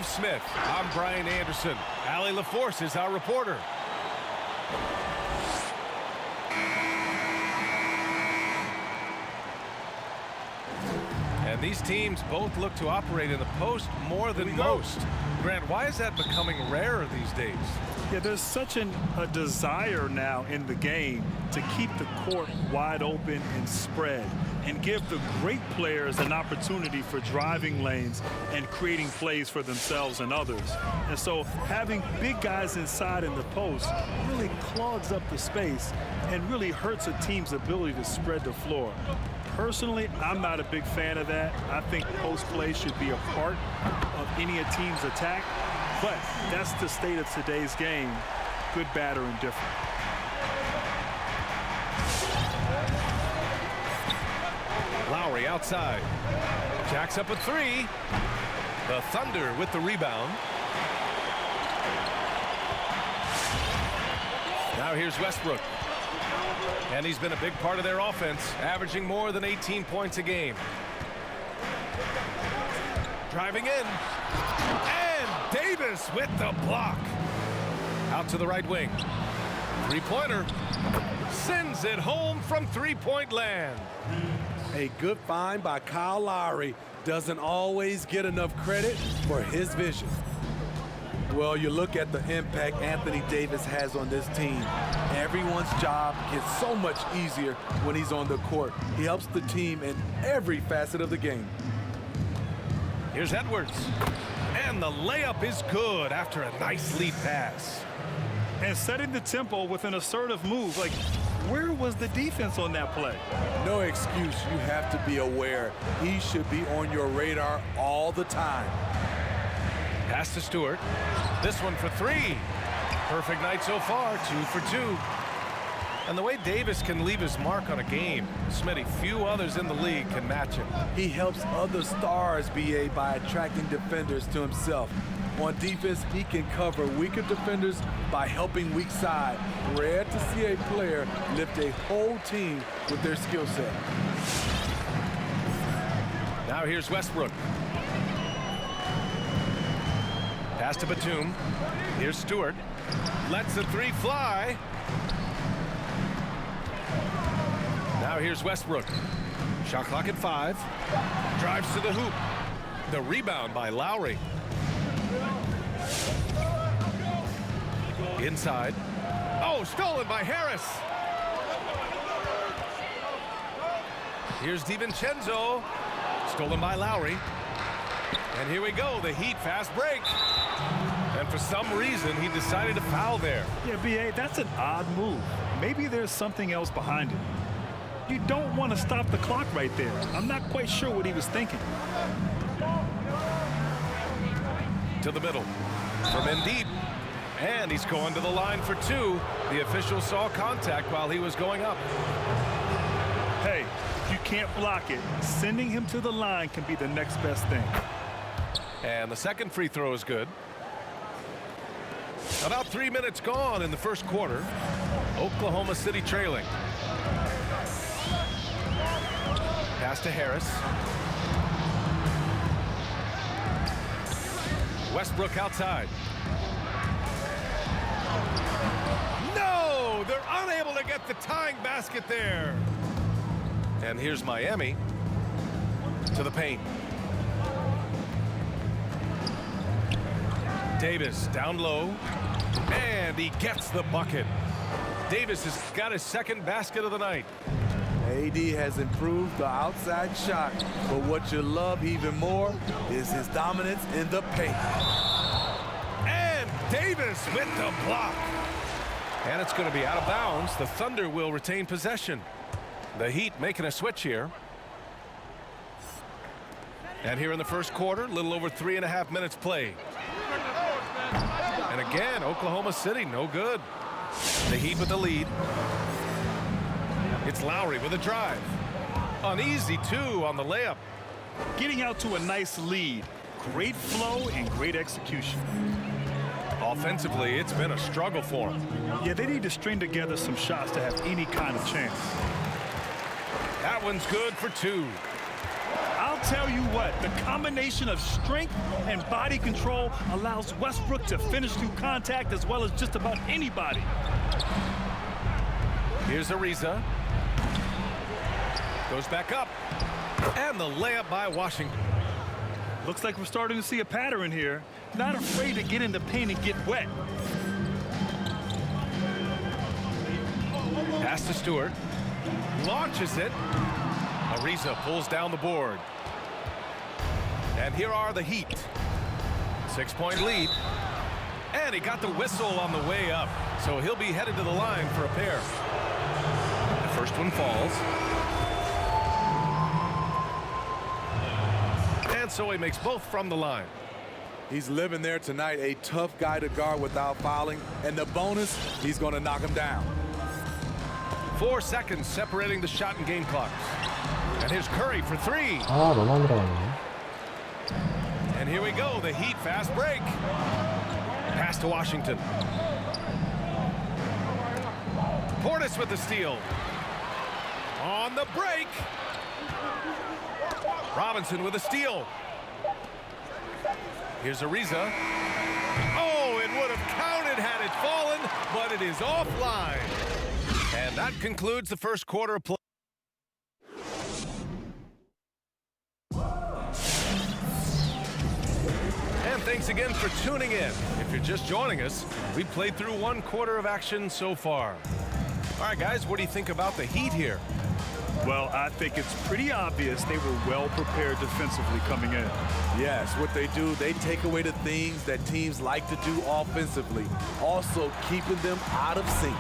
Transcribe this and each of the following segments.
Steve Smith. I'm Brian Anderson. Allie LaForce is our reporter. And these teams both look to operate in the post more than most. Grant, why is that becoming rarer these days? Yeah, there's such a desire now in the game to keep the court wide open and spread and give the great players an opportunity for driving lanes and creating plays for themselves and others. And so having big guys inside in the post really clogs up the space and really hurts a team's ability to spread the floor. Personally, I'm not a big fan of that. I think post play should be a part of any team's attack. But that's the state of today's game, good, bad, or indifferent. Lowry outside. Jacks up a three. The Thunder with the rebound. Now here's Westbrook. And he's been a big part of their offense, averaging more than 18 points a game. Driving in. And Davis with the block. Out to the right wing. Three-pointer. Sends it home from three-point land. A good find by Kyle Lowry. Doesn't always get enough credit for his vision. Well, you look at the impact Anthony Davis has on this team. Everyone's job gets so much easier when he's on the court. He helps the team in every facet of the game. Here's Edwards. And the layup is good after a nice lead pass. And setting the tempo with an assertive move. Like, where was the defense on that play? No excuse. You have to be aware. He should be on your radar all the time. Pass to Stewart. This one for three. Perfect night so far, 2 for 2. And the way Davis can leave his mark on a game, Smitty, few others in the league can match him. He helps other stars, BA, by attracting defenders to himself. On defense, he can cover weaker defenders by helping weak side. Rare to see a player lift a whole team with their skill set. Now here's Westbrook. Pass to Batum. Here's Stewart. Lets the three fly. Now here's Westbrook. Shot clock at 5. Drives to the hoop. The rebound by Lowry. Inside. Oh, stolen by Harris. Here's DiVincenzo. Stolen by Lowry. And here we go, the Heat fast break. And for some reason, he decided to foul there. Yeah, B.A., that's an odd move. Maybe there's something else behind it. You don't want to stop the clock right there. I'm not quite sure what he was thinking. To the middle from Embiid. And he's going to the line for 2. The official saw contact while he was going up. Hey, if you can't block it, sending him to the line can be the next best thing. And the second free throw is good. About 3 minutes gone in the first quarter. Oklahoma City trailing. Pass to Harris. Westbrook outside. No! They're unable to get the tying basket there. And here's Miami to the paint. Davis down low. And he gets the bucket. Davis has got his second basket of the night. AD has improved the outside shot, but what you love even more is his dominance in the paint. And Davis with the block. And it's going to be out of bounds. The Thunder will retain possession. The Heat making a switch here. And here in the first quarter, a little over 3.5 minutes played. And again, Oklahoma City, no good. The Heat with the lead. It's Lowry with a drive. Uneasy, too, on the layup. Getting out to a nice lead. Great flow and great execution. Offensively, it's been a struggle for them. Yeah, they need to string together some shots to have any kind of chance. That one's good for 2. I'll I'll tell you what, the combination of strength and body control allows Westbrook to finish through contact as well as just about anybody. Here's Ariza. Goes back up. And the layup by Washington. Looks like we're starting to see a pattern here. Not afraid to get in the paint and get wet. Pass to Stewart. Launches it. Ariza pulls down the board. And here are the Heat. 6-point lead. And he got the whistle on the way up. So he'll be headed to the line for a pair. The first one falls. And so he makes both from the line. He's living there tonight, a tough guy to guard without fouling. And the bonus, he's going to knock him down. 4 seconds separating the shot and game clocks. And here's Curry for 3. 아, 너무 안 들어가네. And here we go, the Heat fast break. Pass to Washington. Portis with the steal. On the break. Robinson with a steal. Here's Ariza. Oh, it would have counted had it fallen, but it is offline. And that concludes the first quarter of play. And thanks again for tuning in. If you're just joining us, we played through 1 quarter of action so far. All right, guys, what do you think about the Heat here? Well, I think it's pretty obvious they were well prepared defensively coming in. Yes, what they do, they take away the things that teams like to do offensively, also keeping them out of sync.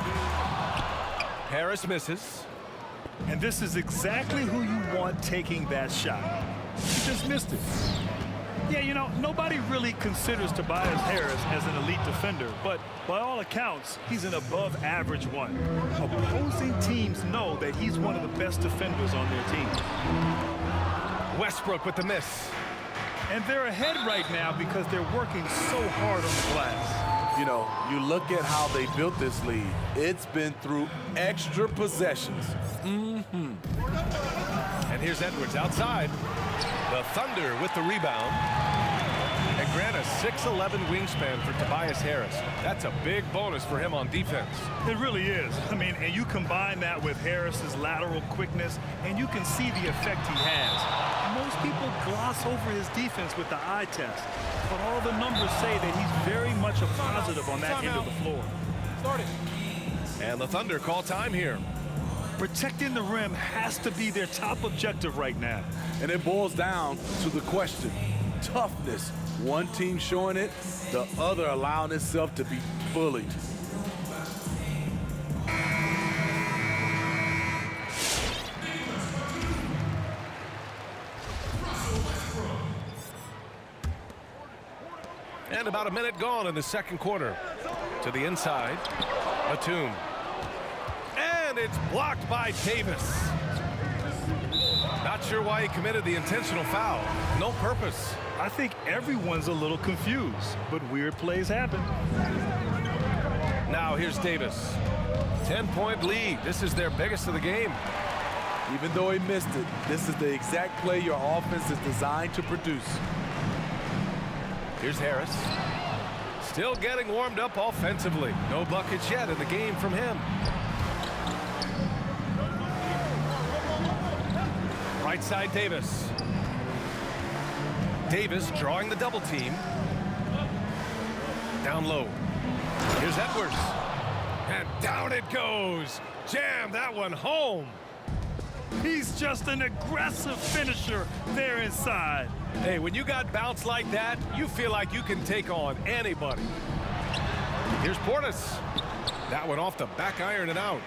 Harris misses. And this is exactly who you want taking that shot. He just missed it. Yeah, you know, nobody really considers Tobias Harris as an elite defender, but by all accounts, he's an above-average one. Opposing teams know that he's one of the best defenders on their team. Westbrook with the miss. And they're ahead right now because they're working so hard on the glass. You know, you look at how they built this lead. It's been through extra possessions. And here's Edwards outside. The Thunder with the rebound. And grant a 6'11" wingspan for Tobias Harris. That's a big bonus for him on defense. It really is. I mean, and you combine that with Harris's lateral quickness, and you can see the effect he has. Most people gloss over his defense with the eye test, but all the numbers say that he's very much a positive on that end of the floor. And the Thunder call time here. Protecting the rim has to be their top objective right now. And it boils down to the question, toughness. One team showing it, the other allowing itself to be bullied. And about a minute gone in the second quarter. To the inside, Batum. And it's blocked by Davis. Not sure why he committed the intentional foul. No purpose. I think everyone's a little confused, but weird plays happen. Now here's Davis. 10-point lead. This is their biggest of the game. Even though he missed it, this is the exact play your offense is designed to produce. Here's Harris. Still getting warmed up offensively. No buckets yet in the game from him. Right side, Davis. Davis drawing the double team. Down low. Here's Edwards. And down it goes. Jam that one home. He's just an aggressive finisher there inside. Hey, when you got bounce like that, you feel like you can take on anybody. Here's Portis. That one off the back iron and out.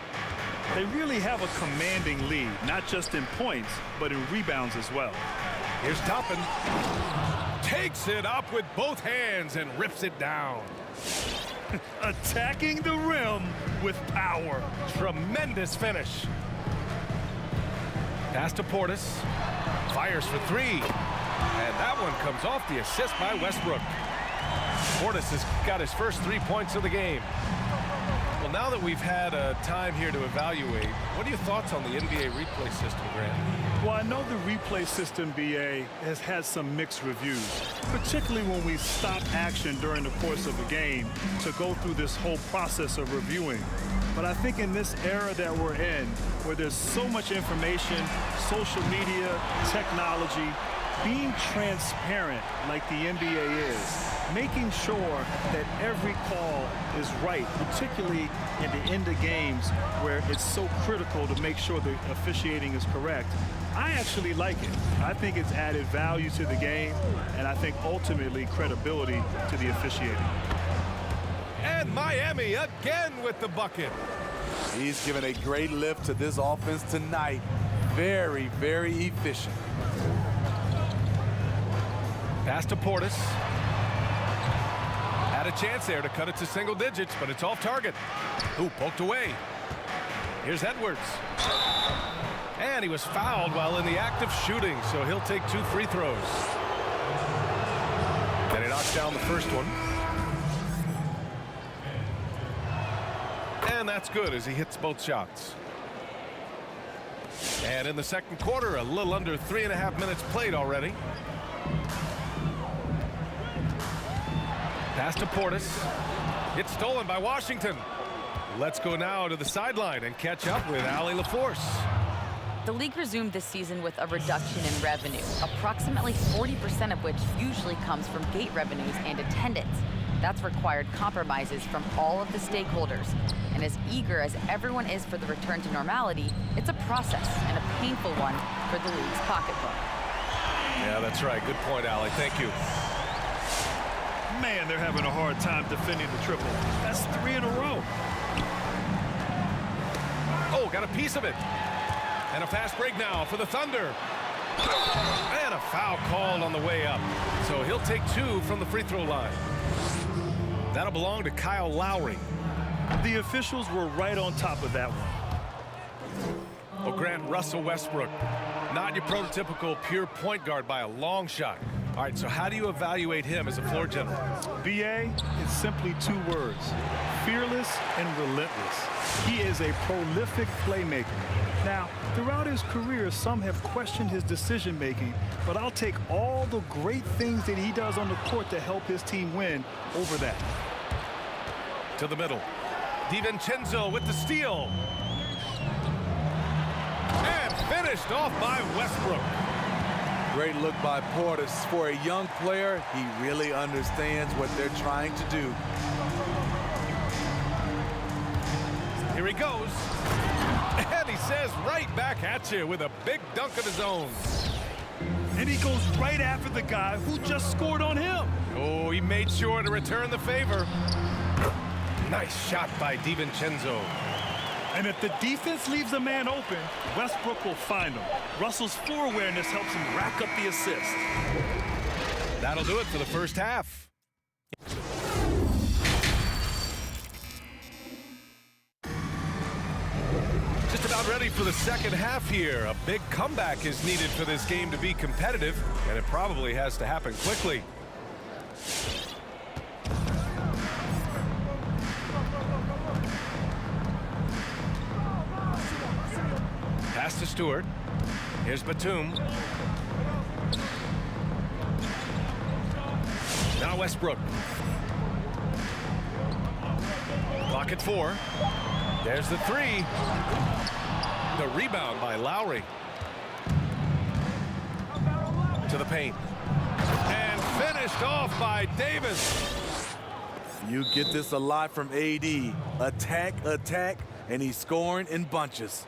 They really have a commanding lead, not just in points, but in rebounds as well. Here's Toppin. Takes it up with both hands and rips it down. Attacking the rim with power. Tremendous finish. Pass to Portis. Fires for 3. And that one comes off the assist by Westbrook. Portis has got his first 3 points of the game. Well, now that we've had time here to evaluate, what are your thoughts on the NBA replay system, Grant? Well, I know the replay system, BA, has had some mixed reviews, particularly when we stop action during the course of a game to go through this whole process of reviewing. But I think in this era that we're in, where there's so much information, social media, technology, being transparent like the NBA is, making sure that every call is right, particularly in the end of games where it's so critical to make sure the officiating is correct. I actually like it. I think it's added value to the game, and I think ultimately credibility to the officiating. And Miami again with the bucket. He's given a great lift to this offense tonight. Very, very efficient. Pass to Portis. Had a chance there to cut it to single digits, but it's off target. Ooh, poked away. Here's Edwards. And he was fouled while in the act of shooting, so he'll take 2 free throws. Then he knocks down the first one. And that's good as he hits both shots. And in the second quarter, a little under 3.5 minutes played already. Pass to Portis. It's stolen by Washington. Let's go now to the sideline and catch up with Allie LaForce. The league resumed this season with a reduction in revenue, approximately 40% of which usually comes from gate revenues and attendance. That's required compromises from all of the stakeholders. And as eager as everyone is for the return to normality, it's a process and a painful one for the league's pocketbook. Yeah, that's right. Good point, Allie. Thank you. Man, they're having a hard time defending the triple. That's 3 in a row. Oh, got a piece of it. And a fast break now for the Thunder. And a foul called on the way up. So he'll take 2 from the free throw line. That'll belong to Kyle Lowry. The officials were right on top of that one. Oh, Grant, Russell Westbrook. Not your prototypical pure point guard by a long shot. All right, so how do you evaluate him as a floor general? BA is simply 2 words: fearless and relentless. He is a prolific playmaker. Now, throughout his career, some have questioned his decision-making, but I'll take all the great things that he does on the court to help his team win over that. To the middle. DiVincenzo with the steal. And finished off by Westbrook. Great look by Portis. For a young player, he really understands what they're trying to do. Here he goes. And he says right back at you with a big dunk of his own. And he goes right after the guy who just scored on him. Oh, he made sure to return the favor. Nice shot by DiVincenzo. And if the defense leaves a man open, Westbrook will find him. Russell's floor awareness helps him rack up the assist. That'll do it for the first half. Just about ready for the second half here. A big comeback is needed for this game to be competitive, and it probably has to happen quickly. Pass to Stewart. Here's Batum. Now Westbrook. Clock at 4. There's the 3. The rebound by Lowry. To the paint. And finished off by Davis. You get this a lot from AD. Attack, attack, and he's scoring in bunches.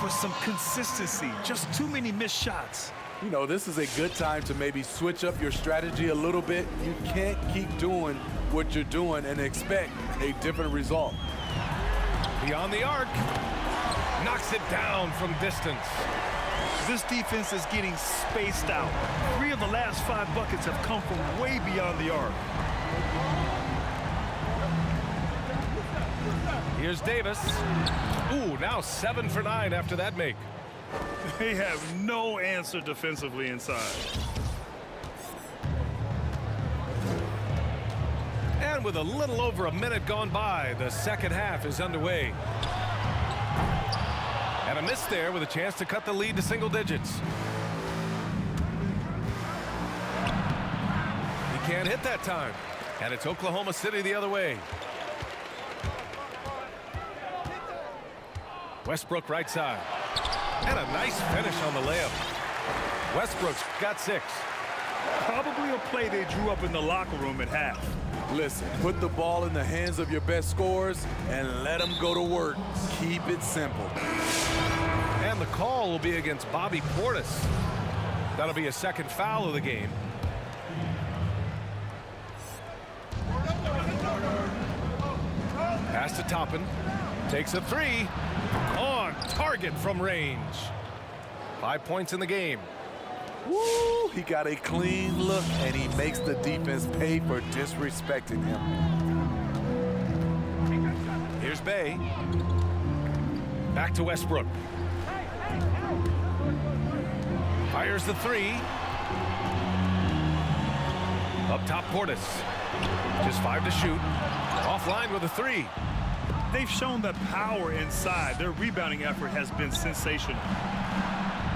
For some consistency, just too many missed shots. You know, this is a good time to maybe switch up your strategy a little bit. You can't keep doing what you're doing and expect a different result. Beyond the arc. Knocks it down from distance. This defense is getting spaced out. 3 of the last 5 buckets have come from way beyond the arc. Here's Davis. Ooh, now 7 for 9 after that make. They have no answer defensively inside. And with a little over a minute gone by, the second half is underway. And a miss there with a chance to cut the lead to single digits. He can't hit that time. And it's Oklahoma City the other way. Westbrook right side. And a nice finish on the layup. Westbrook's got 6. Probably a play they drew up in the locker room at half. Listen, put the ball in the hands of your best scorers and let them go to work. Keep it simple. And the call will be against Bobby Portis. That'll be a second foul of the game. Pass to Toppin. Takes a 3. On target from range. 5 points in the game. Woo! He got a clean look, and he makes the defense pay for disrespecting him. Here's Bay. Back to Westbrook. Fires the 3. Up top, Portis. Just 5 to shoot. Offline with a 3. They've shown the power inside. Their rebounding effort has been sensational.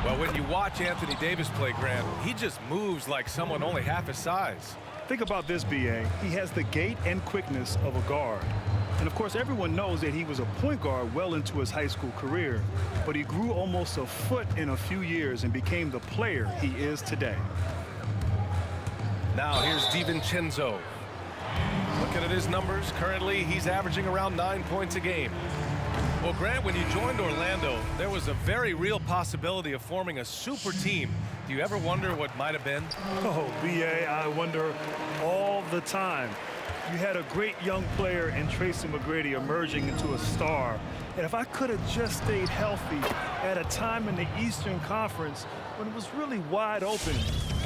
Well, when you watch Anthony Davis play, Grant, he just moves like someone only half his size. Think about this, B.A. He has the gait and quickness of a guard. And, of course, everyone knows that he was a point guard well into his high school career. But he grew almost a foot in a few years and became the player he is today. Now here's DiVincenzo. Looking at his numbers, currently he's averaging around 9 points a game. Well, Grant, when you joined Orlando, there was a very real possibility of forming a super team. Do you ever wonder what might have been? Oh, B.A., I wonder all the time. You had a great young player in Tracy McGrady emerging into a star. And if I could have just stayed healthy at a time in the Eastern Conference when it was really wide open,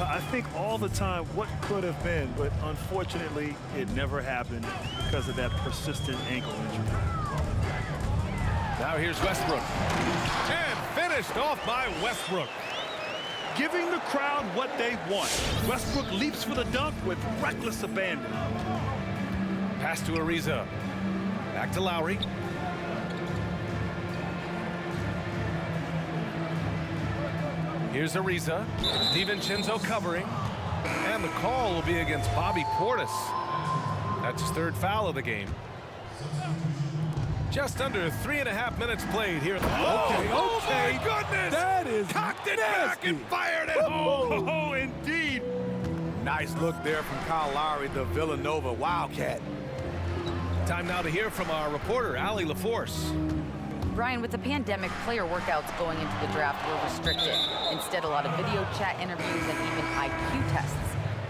I think all the time what could have been, but unfortunately it never happened because of that persistent ankle injury. Now here's Westbrook. And finished off by Westbrook. Giving the crowd what they want. Westbrook leaps for the dunk with reckless abandon. Pass to Ariza. Back to Lowry. Here's Ariza. DiVincenzo covering. And the call will be against Bobby Portis. That's his 3rd foul of the game. Just under 3.5 minutes played here. Oh, my goodness! That is cocked it nasty. back and fired it home. Oh, indeed. Nice look there from Kyle Lowry, the Villanova Wildcat. Time now to hear from our reporter, Allie LaForce. Brian, with the pandemic, player workouts going into the draft were restricted. Instead, a lot of video chat interviews and even IQ tests.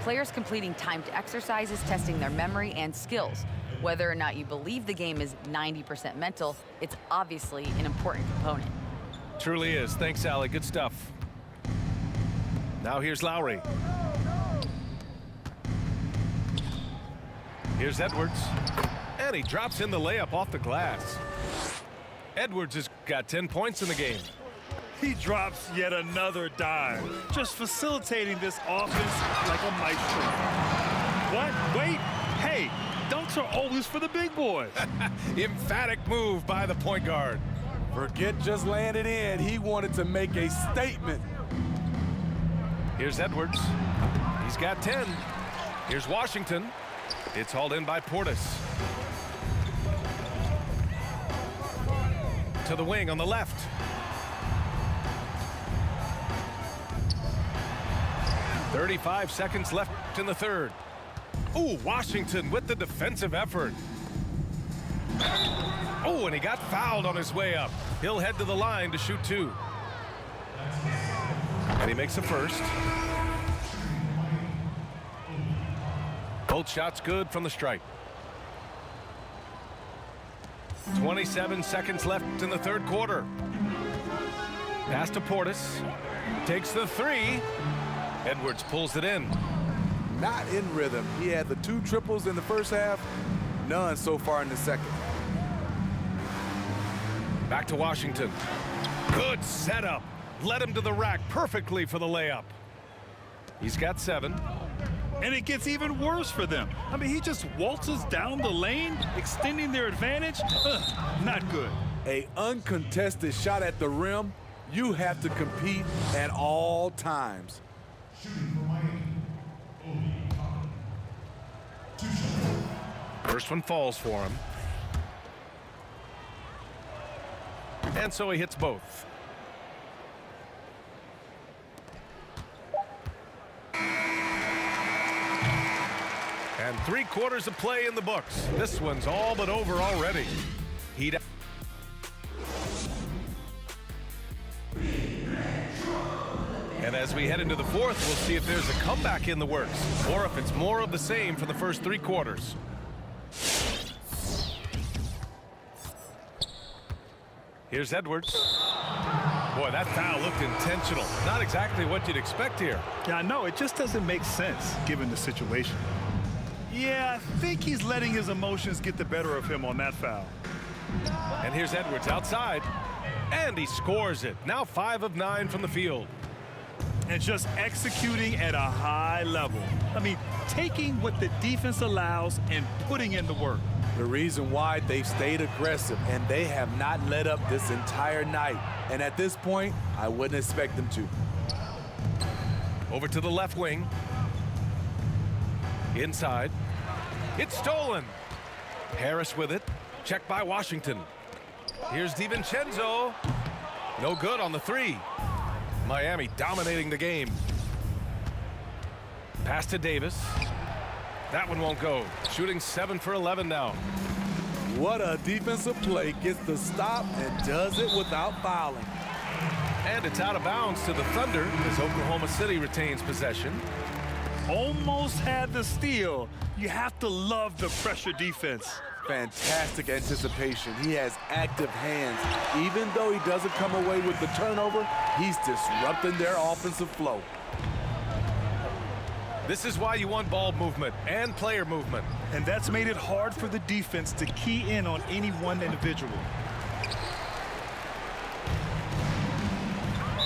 Players completing timed exercises, testing their memory and skills. Whether or not you believe the game is 90% mental, it's obviously an important component. Truly is. Thanks, Allie. Good stuff. Now here's Lowry. Here's Edwards. And he drops in the layup off the glass. Edwards has got 10 points in the game. He drops yet another dive, just facilitating this offense like a maestro. What? Wait. Hey, dunks are always for the big boys. Emphatic move by the point guard. Forget just laying it in. He wanted to make a statement. Here's Edwards. He's got 10. Here's Washington. It's hauled in by Portis. To the wing on the left. .35 seconds left in the 3rd. Ooh, Washington with the defensive effort. Oh, and he got fouled on his way up. He'll head to the line to shoot 2. And he makes the first. Both shots good from the stripe. 27 seconds left in the third quarter. Pass to Portis. Takes the three. Edwards pulls it in. Not in rhythm. He had the 2 triples in the first half, none so far in the second. Back to Washington. Good setup. Led him to the rack perfectly for the layup. He's got 7. And it gets even worse for them. I mean, he just waltzes down the lane, extending their advantage. Not good. An uncontested shot at the rim, you have to compete at all times. First one falls for him. And so he hits both. And 3 quarters of play in the books. This one's all but over already. And as we head into the fourth, we'll see if there's a comeback in the works or if it's more of the same for the first 3 quarters. Here's Edwards. Boy, that foul looked intentional. Not exactly what you'd expect here. Yeah, I know. It just doesn't make sense given the situation. Yeah, I think he's letting his emotions get the better of him on that foul. And here's Edwards outside. And he scores it. Now 5 of 9 from the field. And just executing at a high level. I mean, taking what the defense allows and putting in the work. The reason why they've stayed aggressive and they have not let up this entire night. And at this point, I wouldn't expect them to. Over to the left wing. Inside. It's stolen. Harris with it. Checked by Washington. Here's DiVincenzo. No good on the 3. Miami dominating the game. Pass to Davis. That one won't go. Shooting 7 for 11 now. What a defensive play. Gets the stop and does it without fouling. And it's out of bounds to the Thunder as Oklahoma City retains possession. Almost had the steal. You have to love the pressure defense. Fantastic anticipation. He has active hands. Even though he doesn't come away with the turnover, he's disrupting their offensive flow. This is why you want ball movement and player movement. And that's made it hard for the defense to key in on any one individual.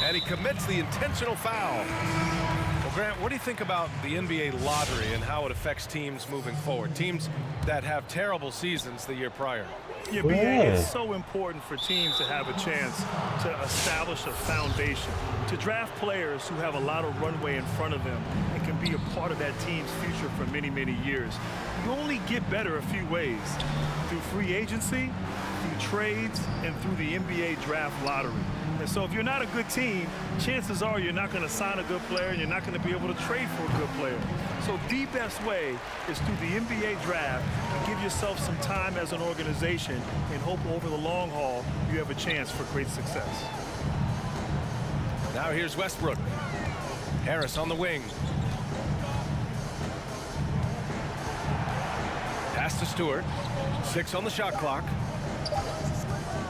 And he commits the intentional foul. Well, Grant, what do you think about the NBA lottery and how it affects teams moving forward? Teams that have terrible seasons the year prior. Yeah, BA, it's so important for teams to have a chance to establish a foundation, to draft players who have a lot of runway in front of them and can be a part of that team's future for many, many years. You only get better a few ways: through free agency, through trades, and through the NBA draft lottery. And so if you're not a good team, chances are you're not going to sign a good player and you're not going to be able to trade for a good player. So the best way is through the NBA draft and give yourself some time as an organization and hope over the long haul you have a chance for great success. Now here's Westbrook. Harris on the wing. Pass to Stewart. 6 on the shot clock.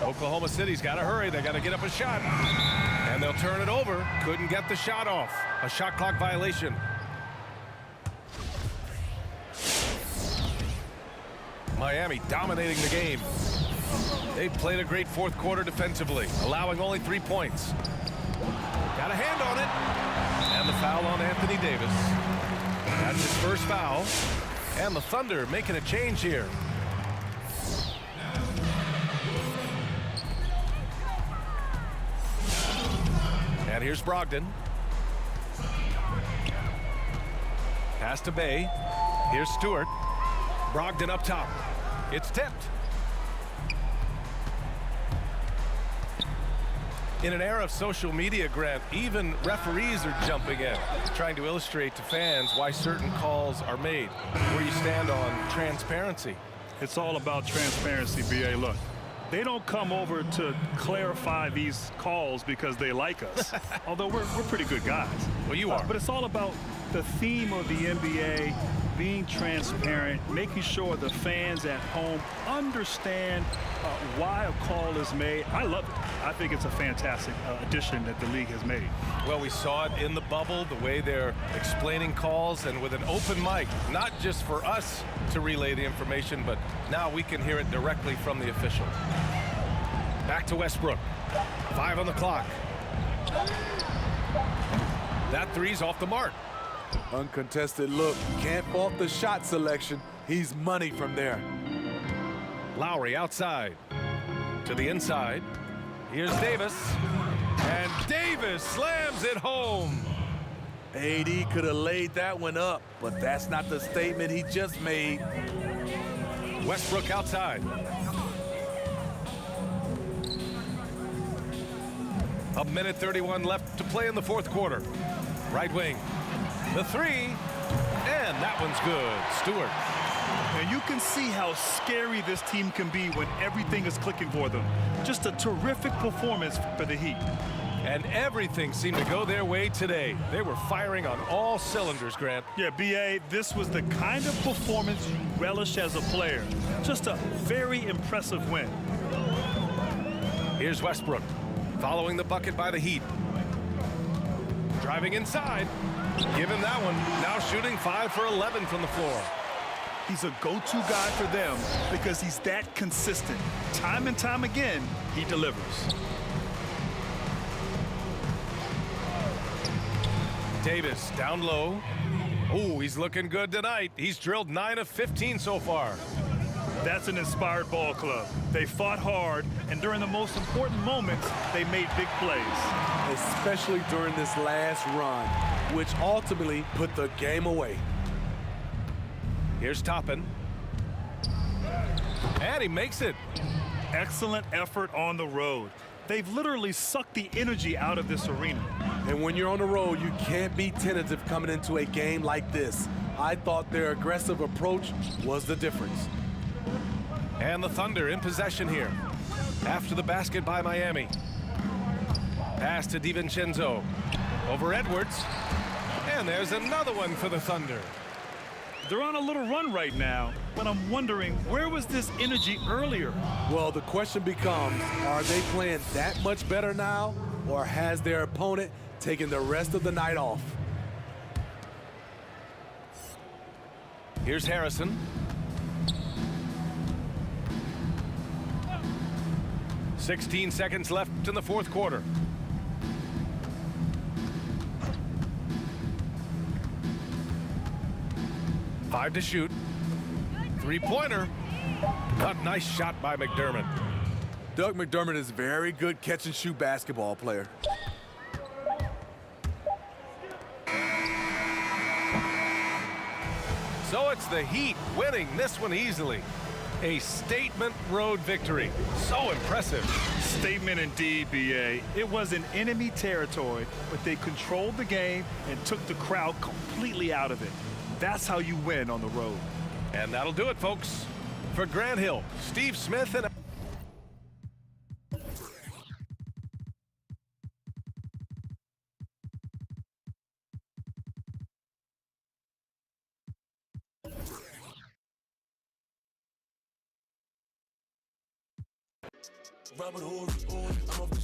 Oklahoma City's got to hurry. They got to get up a shot. And they'll turn it over. Couldn't get the shot off. A shot clock violation. Miami dominating the game. They've played a great fourth quarter defensively, allowing only 3 points. Got a hand on it. And the foul on Anthony Davis. That's his first foul. And the Thunder making a change here. And here's Brogdon. Pass to Bay. Here's Stewart. Brogdon up top. It's tipped. In an era of social media, Grant, even referees are jumping in, trying to illustrate to fans why certain calls are made. Where you stand on transparency. It's all about transparency, BA. Look, they don't come over to clarify these calls because they like us, although we're pretty good guys. Well, you are. But it's all about the theme of the NBA being transparent, making sure the fans at home understand why a call is made. I love it. I think it's a fantastic addition that the league has made. Well, we saw it in the bubble, the way they're explaining calls, and with an open mic, not just for us to relay the information, but now we can hear it directly from the official. Back to Westbrook. 5 on the clock. That three's off the mark. Uncontested look. Can't fault the shot selection. He's money from there. Lowry outside. To the inside. Here's Davis. And Davis slams it home. AD could have laid that one up, but that's not the statement he just made. Westbrook outside. A minute 31 left to play in the fourth quarter. Right wing. The three. And that one's good. Stewart. And you can see how scary this team can be when everything is clicking for them. Just a terrific performance for the Heat. And everything seemed to go their way today. They were firing on all cylinders, Grant. Yeah, B.A., this was the kind of performance you relish as a player. Just a very impressive win. Here's Westbrook, following the bucket by the Heat. Driving inside. Give him that one. Now shooting 5 for 11 from the floor. He's a go-to guy for them because he's that consistent. Time and time again, he delivers. Davis down low. Oh, he's looking good tonight. He's drilled 9 of 15 so far. That's an inspired ball club. They fought hard, and during the most important moments, they made big plays. Especially during this last run, which ultimately put the game away. Here's Toppin. And he makes it. Excellent effort on the road. They've literally sucked the energy out of this arena. And when you're on the road, you can't be tentative coming into a game like this. I thought their aggressive approach was the difference. And the Thunder in possession here. After the basket by Miami. Pass to DiVincenzo. Over Edwards. And there's another one for the Thunder. They're on a little run right now, but I'm wondering, where was this energy earlier? Well, the question becomes, are they playing that much better now, or has their opponent taken the rest of the night off? Here's Harrison. "16 seconds left in the fourth quarter. Five to shoot. Three-pointer. A nice shot by McDermott. Doug McDermott is a very good catch-and-shoot basketball player. So it's the Heat winning this one easily. A statement road victory. So impressive. Statement indeed, B.A. It was in enemy territory, but they controlled the game and took the crowd completely out of it. That's how you win on the road. And that'll do it, folks. For Grant Hill, Steve Smith, and Robert Horry, I'm off this